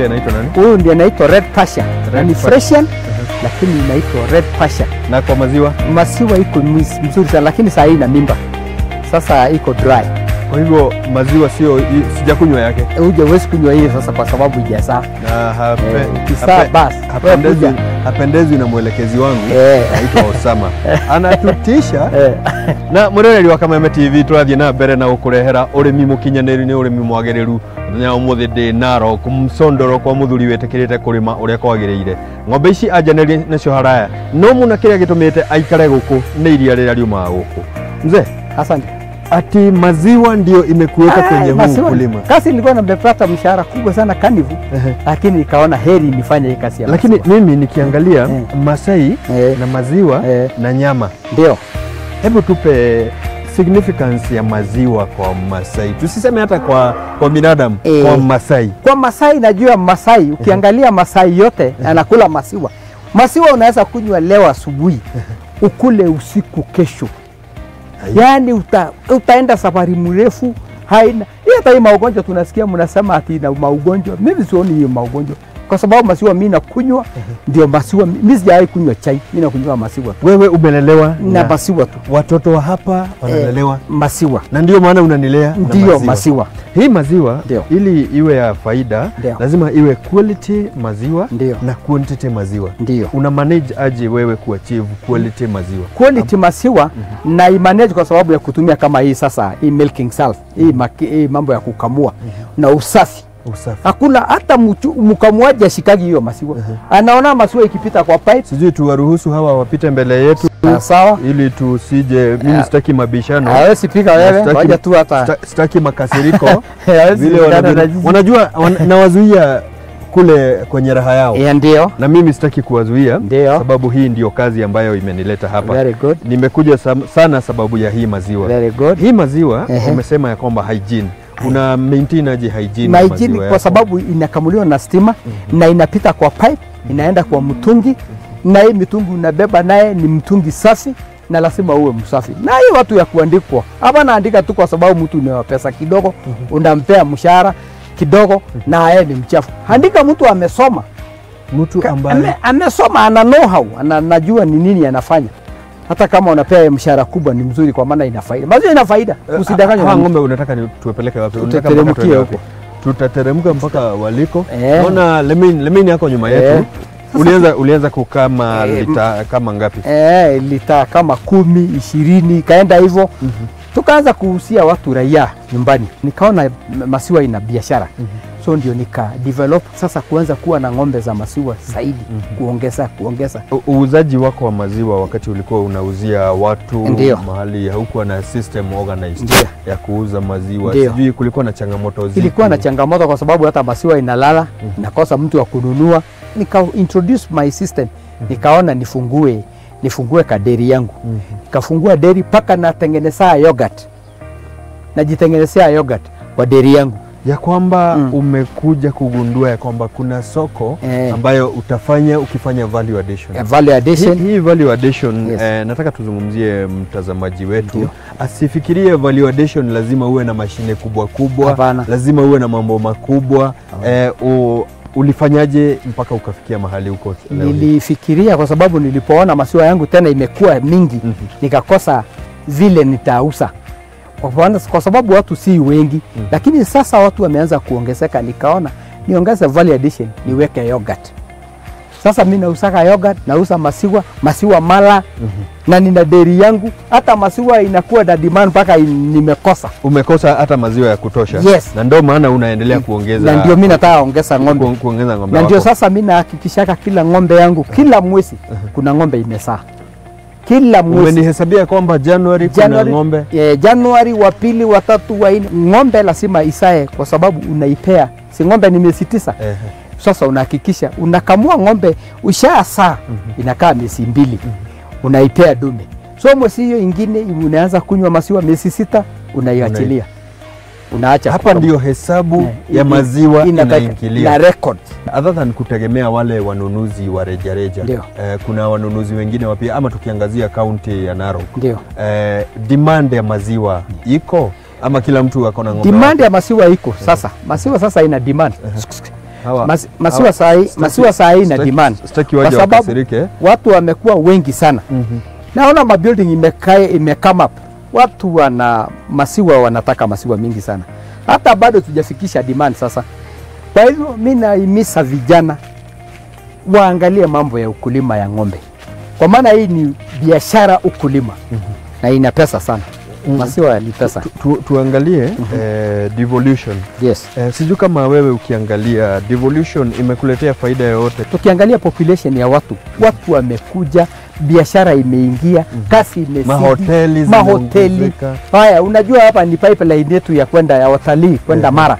Huyu anaitwa nani? Huyu ndiye anaitwa red pasture. Ni Fresian lakini inaitwa red pasture. Na kwa maziwa? Maziwa iko mzuri sana lakini saa hii ina mimba. Sasa iko dry. Kwa hivyo maziwa sio sijakunywa yake. Huwezi kunywa hii sasa kwa sababu hujazaa. Na ukizaa basi hapendezwi na mwelekezi wangu anaitwa Osama. Anatutisha. Na murereri wa Kameme TV turathie na mbere na ukurehera urimi mukinyaniri ni urimi mwagiriru nya umuthi ndi naro kumsondoro kwa muthuri wetekirite kurima uria kwagiriire. Ng'ombe ici ajaneri nacio haraya no muna kiria gitumite aikare guku ni iria rira riumaga guku. Mzee, asante. Ati maziwa ndio imekuweka kwenye huu kulima. Kasi nilikuwa nimepata mshahara kubwa sana Kanivu, lakini nikaona heri nifanye hii kazi ya maziwa. Lakini mimi nikiangalia Masai na maziwa na nyama. Ndio. Hebu tupe significance ya maziwa kwa Masai. Tusiseme hata kwa binadamu, kwa Masai. Kwa Masai najua Masai, ukiangalia Masai yote anakula maziwa. Maziwa unaweza kunywa leo asubuhi, ukule usiku kesho. Yani utaenda safari mrefu haina. Hata hii maugonjwa tunasikia mnasema ati na maugonjwa. Mimi sioni hiyo maugonjwa. Kwa sababu maziwa mimi nakunywa ndio maziwa. Mimi sijawahi kunywa chai, mimi nakunywa maziwa tu. Wewe umelelewa na maziwa tu. Watoto wa hapa wanalelewa maziwa. Na ndio maana unanilea na maziwa. Maziwa. Hii maziwa ili iwe ya faida lazima iwe quality maziwa na quantity maziwa. Ndio. Una manage aje wewe kuachieve quality maziwa? Quality maziwa na manage kwa sababu ya kutumia kama hii sasa, hii milking salve, hii mambo ya kukamua na usafi. Hakuna hata mkamuaji ashikagi hiyo maziwa. Anaona maziwa ikipita kwa pipe. Sijui tuwaruhusu hawa wapite mbele yetu. Sawa. Ili tusije, mimi sitaki mabishano. Hawezi pika wewe, waje tu hata. Sitaki makasiriko. Vile wanajua nawazuia kule kwenye raha yao. Ndio. Na mimi sitaki kuwazuia sababu hii ndio kazi ambayo imenileta hapa. Very good. Nimekuja sana sababu ya hii maziwa. Very good. Hii maziwa umesema ya kwamba hygiene. Una maintain aje hygiene? Hygiene kwa sababu inakamuliwa na stima na inapita kwa pipe, inaenda kwa mtungi na hii mitungi unabeba naye ni mtungi safi na lazima uwe msafi. Na hii watu ya kuandikwa. Hapa naandika tu kwa sababu mtu ni wa pesa kidogo, unampea mshahara kidogo na yeye ni mchafu. Andika mtu amesoma. Mtu ambaye amesoma ana know how, anajua ni nini anafanya. Hata kama unapea mshahara kubwa ni mzuri kwa maana ina faida. Maziwa ina faida. Usidanganywe. Ng'ombe unataka tuwapeleke wapi? Unataka mpaka huko. Tutateremka mpaka waliko. Naona lemini yako nyuma yetu. Ulianza kukama lita kama ngapi? Lita kama 10, 20 kaenda hivyo. Tukaanza kuhusia watu raia nyumbani. Nikaona maziwa ina biashara. So ndio nika develop sasa kuanza kuwa na ng'ombe za maziwa zaidi, kuongeza. Uuzaji wako wa maziwa wakati ulikuwa unauzia watu mahali haukuwa na system organized ya kuuza maziwa. Sijui kulikuwa na changamoto zipi? Ilikuwa na changamoto kwa sababu hata maziwa inalala, nakosa mtu wa kununua. Nika introduce my system. Nikaona nifungue kaderi yangu. Nikafungua deri paka natengeneza yogurt. Najitengenezea yogurt kwa deri yangu. Ya kwamba umekuja kugundua ya kwamba kuna soko ambayo ukifanya value addition. Value addition. Hii value addition nataka tuzungumzie mtazamaji wetu. Asifikirie value addition lazima uwe na mashine kubwa. Lazima uwe na mambo makubwa. Ulifanyaje mpaka ukafikia mahali huko? Nilifikiria kwa sababu nilipoona maziwa yangu tena imekuwa mingi, nikakosa vile nitauza. Kwa sababu watu si wengi, lakini sasa watu wameanza kuongezeka, nikaona niongeze value addition, niweke yogurt. Sasa mimi nausaka yogurt, nauza maziwa mala na nina dairy yangu, hata maziwa inakuwa na demand mpaka nimekosa. Umekosa hata maziwa ya kutosha. Yes. Na ndio maana unaendelea kuongeza. Na ndio mimi nataka ongeza ng'ombe. Kuongeza ng'ombe. Na ndio sasa mimi nahakikisha kila ng'ombe yangu kila mwezi kuna ng'ombe imezaa. Kila mwezi. Umenihesabia kwamba Januari kuna ng'ombe? Januari wa pili, wa tatu, wa nne. Ng'ombe lazima isae kwa sababu unaipea. Si ng'ombe ni miezi 9. Sasa unahakikisha unakamua ng'ombe ushaasa inakaa miezi 2. Unaipea dume. So mwezi hiyo ingine unaanza kunywa maziwa miezi 6 unaiachilia. Unaacha. Hapa ndio hesabu ya maziwa inaingilia. Na record. Other than kutegemea wale wanunuzi wa rejareja. Kuna wanunuzi wengine wapia ama tukiangazia kaunti ya Narok. Demand ya maziwa iko ama kila mtu akona ng'ombe? Demand ya maziwa iko. Sasa maziwa sasa ina demand. Masiwa sahi na demand. Sitaki waje wakasirike. Watu wamekuwa wengi sana. Naona mabuilding imecome up. Watu wana masiwa, wanataka masiwa mingi sana. Hata bado tujafikisha demand sasa. Kwa hivyo mimi naimiza vijana waangalie mambo ya ukulima ya ng'ombe. Kwa maana hii ni biashara ukulima. Na ina pesa sana. Masiwa ni pesa. Tuangalie devolution. Yes. Sijui kama wewe ukiangalia devolution imekuletea faida yoyote. Tukiangalia population ya watu wamekuja, biashara imeingia, kasi imezidi, mahoteli. Haya, unajua hapa ni pipeline yetu ya kwenda ya watalii kwenda Mara.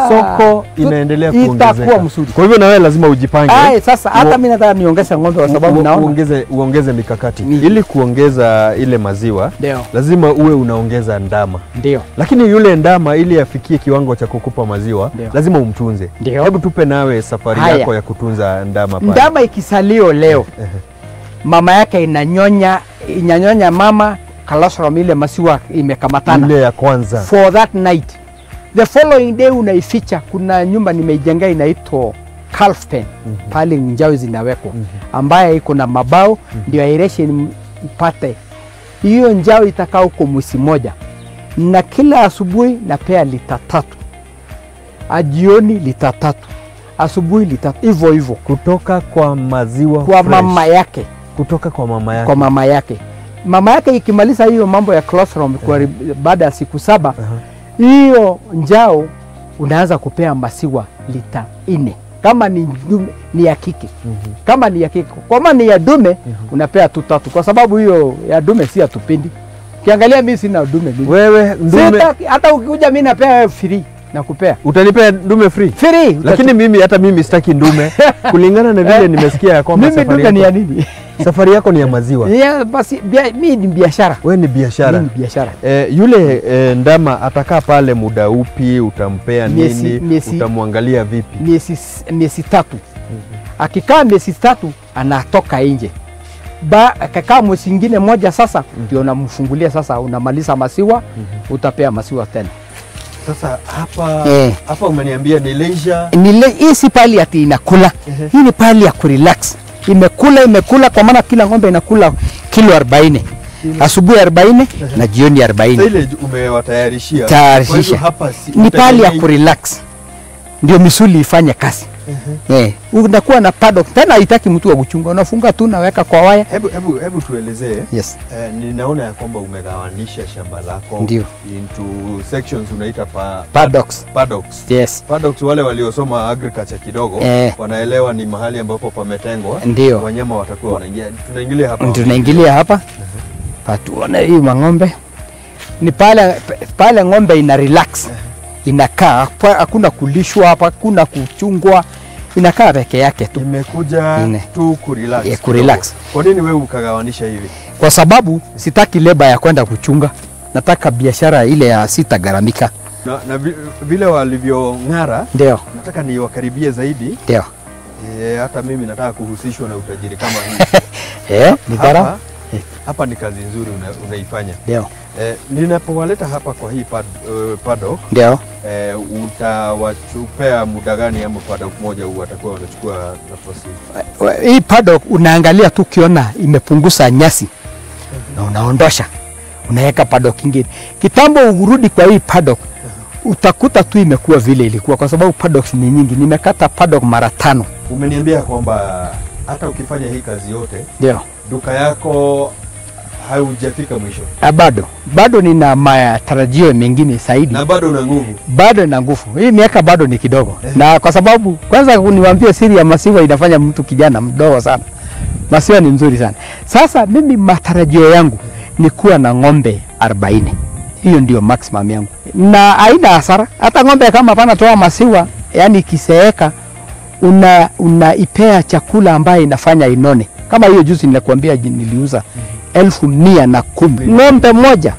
Soko inaendelea kuongezeka. Itakuwa mzuri. Kwa hivyo na wewe lazima ujipange. Sasa hata mimi nataka niongeze ng'ombe kwa sababu naona uongeze mikakati. Ili kuongeza ile maziwa, lazima uwe unaongeza ndama. Ndio. Lakini yule ndama ili afikie kiwango cha kukupa maziwa, lazima umtunze. Hebu tupe nawe safari yako ya kutunza ndama pale. Ndama ikisalio leo. Mama yake inanyonya mama cholesterol ile masiwa imekamatana. Ile ya kwanza. For that night. The following day unaificha. Kuna nyumba nimeijenga inaitwa calf pen. Pale njao zinawekwa. Ambaye iko na mabao ndio aeration ipate. Hiyo njao itakaa huko mwezi moja. Na kila asubuhi napea lita 3. Jioni lita 3. Asubuhi lita hivyo. Kutoka kwa maziwa kwa fresh. Mama yake. Kutoka kwa mama yake. Kwa mama yake. Mama yake ikimaliza hiyo mambo ya cholesterol baada ya siku 7, hiyo njao unaanza kupea maziwa lita 4. Kama ni ya kike. Kama ni ya kike. Kama ni ya dume unapea tu 3 kwa sababu hiyo ya dume si atupendi. Ukiangalia mimi sina dume mimi. Wewe dume hata ukikuja mimi napea free na kupea. Utanipea dume free? Free. Lakini hata mimi sitaki dume kulingana na vile nimesikia ya kwamba safari yako. Mimi dume ni ya nini? Safari yako ni ya maziwa. Basi mimi ni biashara. Wewe ni biashara. Mimi ni biashara. Yule ndama atakaa pale muda upi, utampea nini, utamwangalia vipi? Miezi 3. Akikaa miezi 3 anatoka nje. Akakaa mwezi mwingine moja sasa ndio unamfungulia sasa, unamaliza maziwa, utapea maziwa tena. Sasa hapa umeniambia ni leisure. Hii si pali ati inakula. Hii ni pali ya kurelax. Imekula kwa maana kila ng'ombe inakula kilo 40. Asubuhi 40 na jioni 40. Sasa ile umewatayarishia. Hapa ni pali ya kurelax. Ndio misuli ifanye kazi. Unakuwa na paddock tena, haitaki mtu wa kuchunga, unafunga tu naweka kwa waya. Hebu tuelezee. Yes. Ninaona ya kwamba umegawanisha shamba lako into sections, unaita paddocks. Yes. Paddocks, wale waliosoma agriculture kidogo wanaelewa ni mahali ambapo pametengwa. Wanyama watakuwa wanaingia. Tunaingilia hapa. Patuone hii ng'ombe. Ni pale ng'ombe ina relax. Inakaa, hakuna kulishwa hapa, hakuna kuchungwa, inakaa peke yake tu. Imekuja tu kurelax. Kurelax. Kwa nini wewe ukagawanisha hivi? Kwa sababu sitaki leba ya kwenda kuchunga, nataka biashara ile ya sitagaramika. Na vile walivyong'ara, ndio nataka niwakaribie zaidi. Ndio. Hata mimi nataka kuhusishwa na utajiri kama hii. Ni gara. Hapa ni kazi nzuri unaifanya. Ndio. Ninapowaleta hapa kwa hii paddock, ndio utawachupea muda gani ama paddock moja watakuwa wanachukua nafasi? Hii paddock unaangalia tu, ukiona imepunguza nyasi na unaondosha, unaweka paddock nyingine. Kitambo urudi kwa hii paddock utakuta tu imekuwa vile ilikuwa, kwa sababu paddocks ni nyingi. Nimekata paddock mara 5. Umeniambia kwamba hata ukifanya hii kazi yote, ndio duka yako haujafika mwisho. Bado nina matarajio mengine zaidi. Na bado una nguvu. Bado na nguvu. Hii miaka bado ni kidogo. Na kwa sababu kwanza niwaambie siri ya maziwa inafanya mtu kijana mdogo sana. Maziwa ni nzuri sana. Sasa mimi matarajio yangu ni kuwa na ng'ombe 40. Hiyo ndio maximum yangu. Na haina hasara. Hata ng'ombe kama hapana toa maziwa, yani kiseeka, unaipea chakula ambaye inafanya inone. Kama hiyo juzi nilikwambia niliuza 1,110 ng'ombe moja,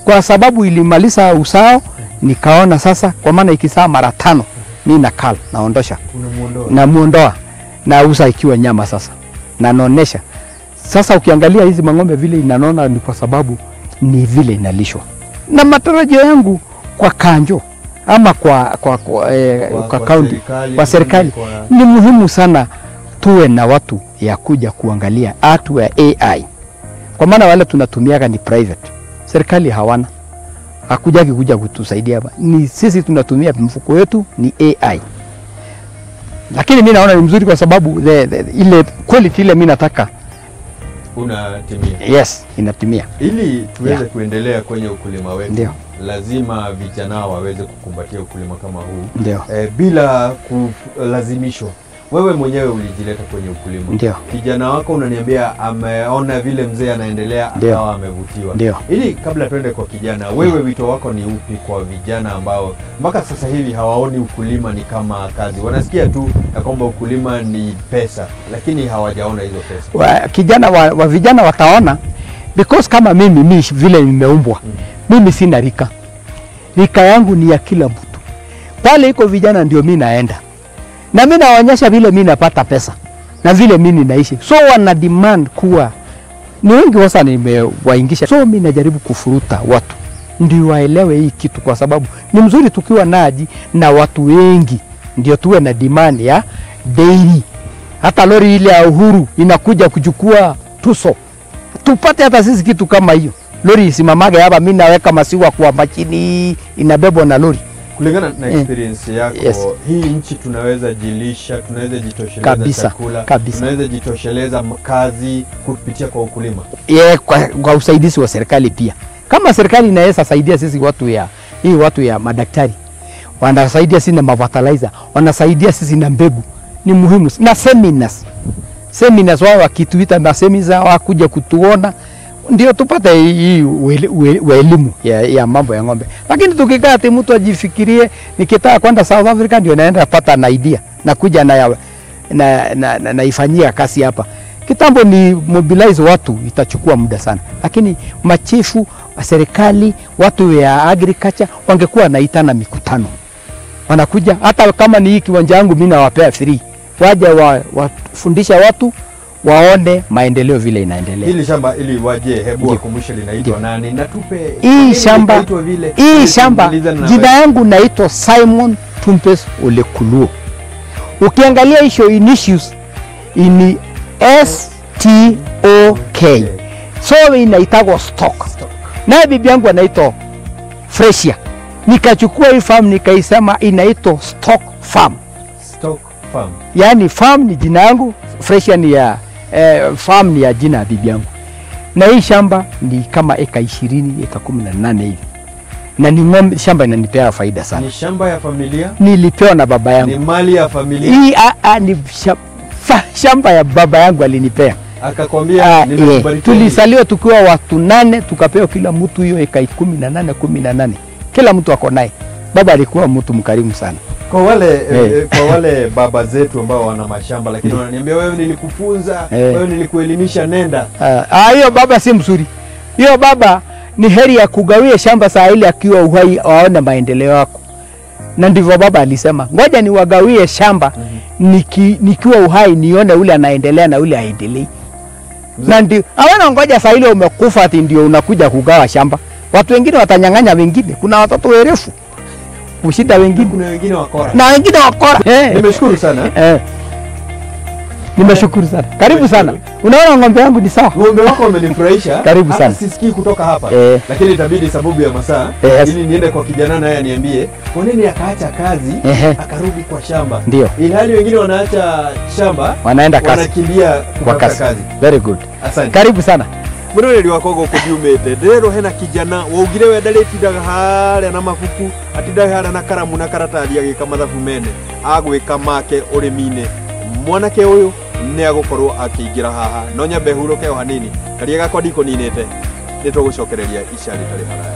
kwa sababu ilimaliza usao. Nikaona sasa kwa maana ikisaa mara 5 mimi nakala naondosha, namuondoa nauza ikiwa nyama sasa na naonesha. Sasa ukiangalia hizi ng'ombe vile inanona ni kwa sababu ni vile inalishwa. Na matarajio yangu kwa kanjo ama kwa county, kwa serikali, ni muhimu sana tuwe na watu ya kuja kuangalia watu ya AI, kwa maana wale tunatumiaga ni private, serikali hawana, hakujaki kuja kutusaidia hapa, ni sisi tunatumia mfuko wetu ni AI. Lakini mimi naona ni mzuri kwa sababu ile quality ile mimi nataka unatimia. Yes, inatimia. Ili tuweze kuendelea kwenye ukulima wetu. Ndio. Lazima vijana waweze kukumbatia ukulima kama huu. Ndio. Bila kulazimishwa. Wewe mwenyewe ulijileta kwenye ukulima. Ndio. Kijana wako unaniambia ameona vile mzee anaendelea akawa amevutiwa. Ndio. Ili kabla tuende kwa kijana, wewe wito wako ni upi kwa vijana ambao mpaka sasa hivi hawaoni ukulima ni kama kazi? Wanasikia tu ya kwamba ukulima ni pesa, lakini hawajaona hizo pesa. Kijana wa vijana wataona, because kama mimi vile nimeumbwa. Mimi sina rika. Rika yangu ni ya kila mtu. Pale iko vijana ndio mimi naenda. Na mimi naonyesha vile mimi napata pesa na vile mimi naishi. So wana demand kuwa ni wengi wasa nimewaingisha. So mimi najaribu kufuruta watu ndio waelewe hii kitu, kwa sababu ni mzuri tukiwa naji na watu wengi ndio tuwe na demand ya daily. Hata lori ile ya Uhuru inakuja kuchukua tuso. Tupate hata sisi kitu kama hiyo. Lori isimamage hapa, mimi naweka masiwa kwa machini, inabebwa na lori. Kulingana na experience yako, hii nchi tunaweza jilisha, tunaweza jitosheleza chakula, tunaweza jitosheleza kazi kupitia kwa ukulima. Kwa usaidizi wa serikali pia. Kama serikali inaweza saidia sisi watu ya madaktari, wanasaidia sisi na fertilizer, wanasaidia sisi na mbegu, ni muhimu. Na seminars wao wakituita na seminars wakuja kutuona, ndio tupate hii elimu ya mambo ya ng'ombe. Lakini tukikaa ati mtu ajifikirie nikitaka kwenda South Africa ndio naenda pata na idea na kuja na ifanyia kazi hapa. Kitambo ni mobilize watu itachukua muda sana. Lakini machifu wa serikali, watu ya agriculture wangekuwa naitana mikutano. Wanakuja hata kama ni hii kiwanja yangu mimi nawapea free. Waje wafundisha watu waone maendeleo vile inaendelea. Hili shamba ili waje, hebu wakumbushe linaitwa nani na tupe hii shamba jina yangu naitwa Simon Tumpes Olekuluo. Ukiangalia hiyo initials ini STOK. So inaitwa stock. Na bibi yangu anaitwa Freshia. Nikachukua hii farm nikaisema inaitwa stock farm. Stock farm. Yaani farm ni jina yangu, Freshia ni ya farm ni ya jina ya bibi yangu. Na hii shamba ni kama eka 20, eka 18 hivi. Na ni ng'ombe, shamba inanipea faida sana. Ni shamba ya familia? Nilipewa na baba yangu. Ni mali ya familia? Hii ni shamba ya baba yangu alinipea. Akakwambia nimekubariki. Tulisaliwa tukiwa watu 8, tukapewa kila mtu hiyo eka 18. Kila mtu ako naye. Baba alikuwa mtu mkarimu sana. Kwa wale baba zetu ambao wana mashamba lakini wananiambia wewe nilikufunza, wewe nilikuelimisha, nenda. Hiyo baba si mzuri. Hiyo baba ni heri ya kugawia shamba saa ile akiwa uhai aone maendeleo yako. Na ndivyo baba alisema, ngoja niwagawie shamba nikiwa uhai nione ule anaendelea na ule haendelei. Na ndio hawana ngoja saa ile umekufa ati ndio unakuja kugawa shamba. Watu wengine watanyang'anya wengine. Kuna watoto werefu ushida wengine, kuna wengine wakora. Na wengine wakora. Nimeshukuru sana. Nimeshukuru sana. Karibu sana. Unaona ng'ombe yangu ni sawa. Ng'ombe wako wamenifurahisha. Karibu sana. Sisikii kutoka hapa. Lakini itabidi sababu ya masaa ili niende kwa kijana naye aniambie kwa nini akaacha kazi akarudi kwa shamba. Ndio. Ilhali wengine wanaacha shamba wanaenda kazi. Wanakimbia kwa kazi. Very good. Asante. Karibu sana. Mũrũrĩri wakwa gũkũ ndiumĩte ndĩrerwo hena kijana waugire we ndarĩtindaga harĩa na mabuku atindaga harĩa na karamu na karatathi agĩka mathabu mene agwĩka make ũrĩmi-inĩ. Mwanake ũyũ nĩ agũkorwo akĩingĩra haha no nyambe hurũke o hanini karia gakwa ndikũninĩte nĩ tũgũcokereria ica rĩtarĩ haraya.